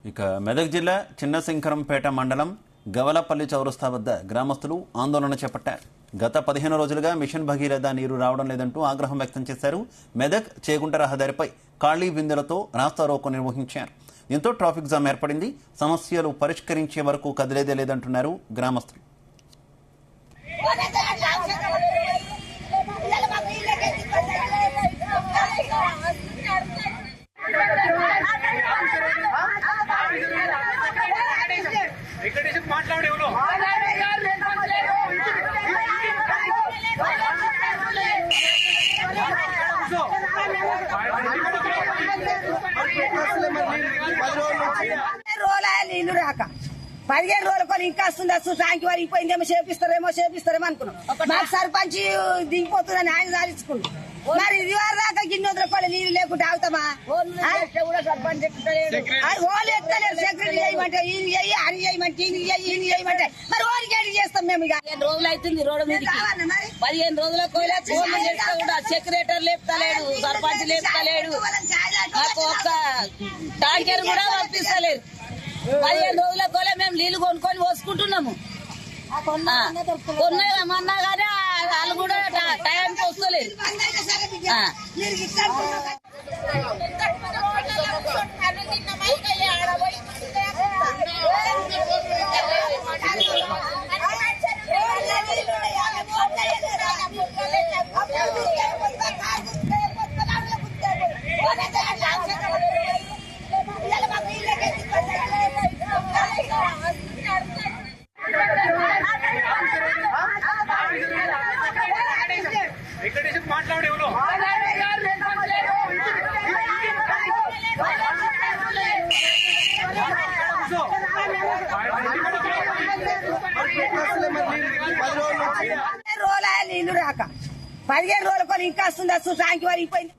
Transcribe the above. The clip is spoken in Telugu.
ఇక మెదక్ జిల్లా చిన్నశంకరంపేట మండలం గవలపల్లి చౌరస్తా వద్ద గ్రామస్తులు ఆందోళన చేపట్టారు. గత 15 రోజులుగా మిషన్ భగీరథ నీరు రావడం లేదంటూ ఆగ్రహం వ్యక్తం చేశారు. మెదక్ చేగుంట రహదారిపై ఖాళీ బిందెలతో రాస్తారోకో నిర్వహించారు. దీంతో ట్రాఫిక్ జామ్ ఏర్పడింది. సమస్యలు పరిష్కరించే వరకు కదిలేదే లేదంటున్నారు గ్రామస్తులు. నీళ్లు రాక 15 రోజులకు ఇంకా వస్తుంది. సాయంకి వారు ఇంపోయిందేమో చేపిస్తారేమో అనుకున్నాం. మాకు సర్పంచ్ దిగిపోతుందని ఆయన సాధించుకున్నాం. మరి ఇది వారు రాక గిన్నె వదలకోవాలి నీళ్లు లేకుండా ఆగుతామా? ఓళ్ళు ఎత్తలేరు. సెక్రటరీ చేయమంటే ఈయన చెయ్యి, అని చేయమంటే ఈయన చేయమంటే మరి ఓడికి ఏడు చేస్తాం మేము. ఇక 15 రోజులు అవుతుంది రోడ్డు మీద. 15 రోజులకు ఫోన్లు చేస్తే కూడా సెక్రటరీ లేపుతలేడు, సర్పంచ్ లేపుతలేడు, మాకు ఒక్క ట్యాంకర్ కూడా పంపిస్తలేదు. 15 రోజులకు మేము నీళ్లు కొనుక్కొని పోసుకుంటున్నాము. కొన్నామన్నా కానీ వాళ్ళు కూడా టైంకి వస్తలేదు. నీళ్లు రాక 15 రోజులకు ఇంకా వస్తుంది. సాయంకి వారు ఇంపోయింది.